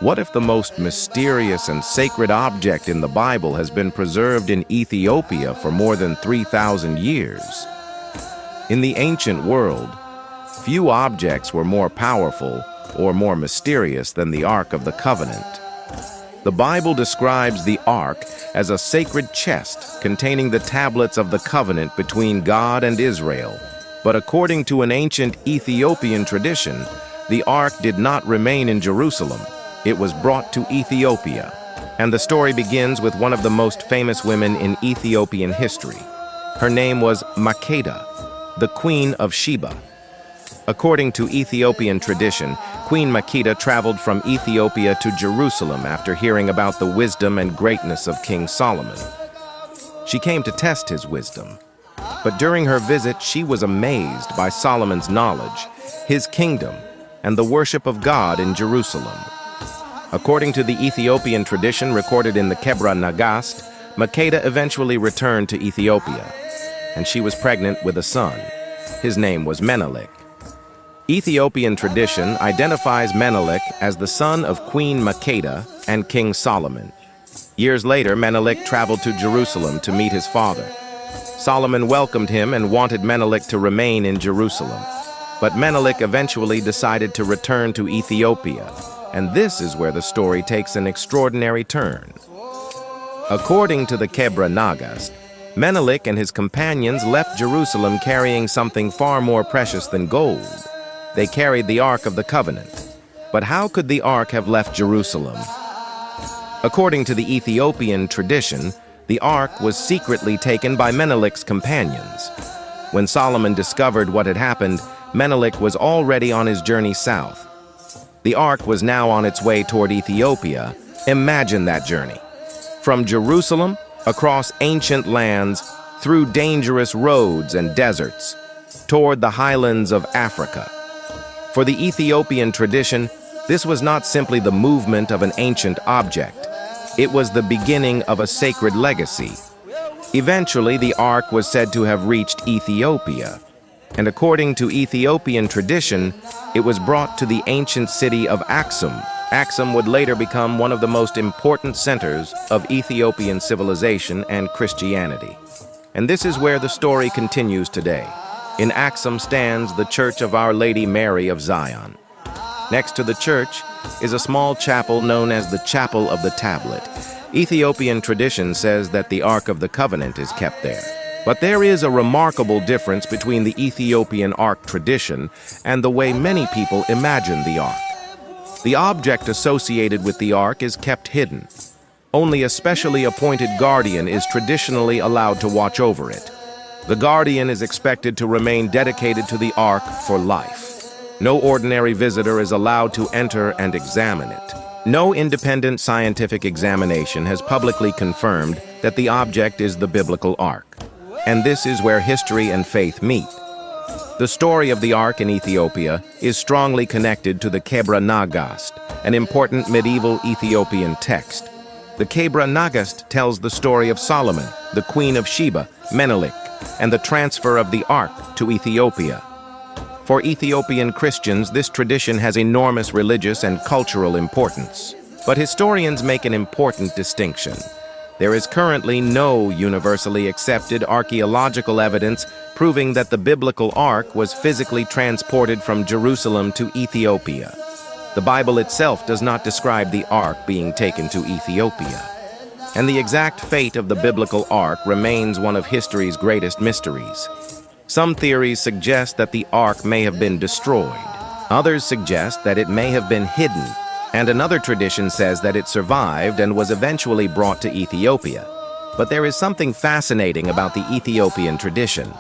What if the most mysterious and sacred object in the Bible has been preserved in Ethiopia for more than 3,000 years? In the ancient world, few objects were more powerful or more mysterious than the Ark of the Covenant. The Bible describes the Ark as a sacred chest containing the tablets of the covenant between God and Israel. But according to an ancient Ethiopian tradition, the Ark did not remain in Jerusalem. It was brought to Ethiopia. And the story begins with one of the most famous women in Ethiopian history. Her name was Makeda, the Queen of Sheba. According to Ethiopian tradition, Queen Makeda traveled from Ethiopia to Jerusalem after hearing about the wisdom and greatness of King Solomon. She came to test his wisdom. But during her visit, she was amazed by Solomon's knowledge, his kingdom, and the worship of God in Jerusalem. According to the Ethiopian tradition recorded in the Kebra Nagast, Makeda eventually returned to Ethiopia, and she was pregnant with a son. His name was Menelik. Ethiopian tradition identifies Menelik as the son of Queen Makeda and King Solomon. Years later, Menelik traveled to Jerusalem to meet his father. Solomon welcomed him and wanted Menelik to remain in Jerusalem. But Menelik eventually decided to return to Ethiopia, and this is where the story takes an extraordinary turn. According to the Kebra Nagast, Menelik and his companions left Jerusalem carrying something far more precious than gold. They carried the Ark of the Covenant. But how could the Ark have left Jerusalem? According to the Ethiopian tradition, the Ark was secretly taken by Menelik's companions. When Solomon discovered what had happened, Menelik was already on his journey south. The Ark was now on its way toward Ethiopia. Imagine that journey. From Jerusalem, across ancient lands, through dangerous roads and deserts, toward the highlands of Africa. For the Ethiopian tradition, this was not simply the movement of an ancient object. It was the beginning of a sacred legacy. Eventually, the Ark was said to have reached Ethiopia, and according to Ethiopian tradition, it was brought to the ancient city of Aksum. Aksum would later become one of the most important centers of Ethiopian civilization and Christianity. And this is where the story continues today. In Aksum stands the Church of Our Lady Mary of Zion. Next to the church is a small chapel known as the Chapel of the Tablet. Ethiopian tradition says that the Ark of the Covenant is kept there. But there is a remarkable difference between the Ethiopian Ark tradition and the way many people imagine the Ark. The object associated with the Ark is kept hidden. Only a specially appointed guardian is traditionally allowed to watch over it. The guardian is expected to remain dedicated to the Ark for life. No ordinary visitor is allowed to enter and examine it. No independent scientific examination has publicly confirmed that the object is the biblical Ark. And this is where history and faith meet. The story of the Ark in Ethiopia is strongly connected to the Kebra Nagast, an important medieval Ethiopian text. The Kebra Nagast tells the story of Solomon, the Queen of Sheba, Menelik, and the transfer of the Ark to Ethiopia. For Ethiopian Christians, this tradition has enormous religious and cultural importance. But historians make an important distinction. There is currently no universally accepted archaeological evidence proving that the biblical Ark was physically transported from Jerusalem to Ethiopia. The Bible itself does not describe the Ark being taken to Ethiopia. And the exact fate of the biblical Ark remains one of history's greatest mysteries. Some theories suggest that the Ark may have been destroyed. Others suggest that it may have been hidden. And another tradition says that it survived and was eventually brought to Ethiopia. But there is something fascinating about the Ethiopian tradition.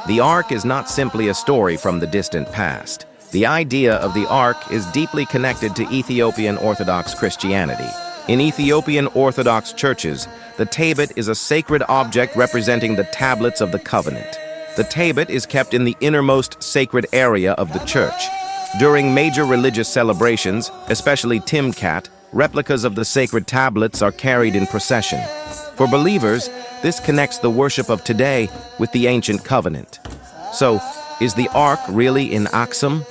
The Ark is not simply a story from the distant past. The idea of the Ark is deeply connected to Ethiopian Orthodox Christianity. In Ethiopian Orthodox churches, the tablet is a sacred object representing the tablets of the covenant. The tablet is kept in the innermost sacred area of the church. During major religious celebrations, especially Timkat, replicas of the sacred tablets are carried in procession. For believers, this connects the worship of today with the ancient covenant. So, is the Ark really in Aksum?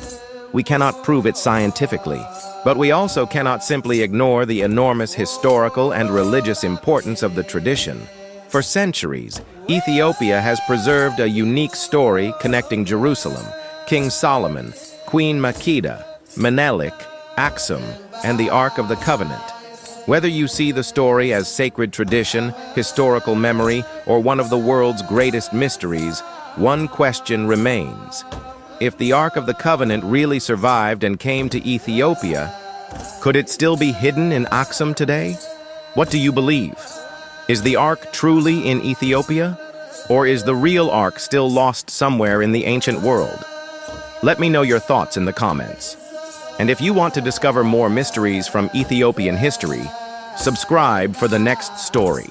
We cannot prove it scientifically, But we also cannot simply ignore the enormous historical and religious importance of the tradition. For centuries, Ethiopia has preserved a unique story connecting Jerusalem, King Solomon, Queen Makeda, Menelik, Aksum, and the Ark of the Covenant. Whether you see the story as sacred tradition, historical memory, or one of the world's greatest mysteries, one question remains. If the Ark of the Covenant really survived and came to Ethiopia, could it still be hidden in Aksum today? What do you believe? Is the Ark truly in Ethiopia? Or is the real Ark still lost somewhere in the ancient world? Let me know your thoughts in the comments. And if you want to discover more mysteries from Ethiopian history, subscribe for the next story.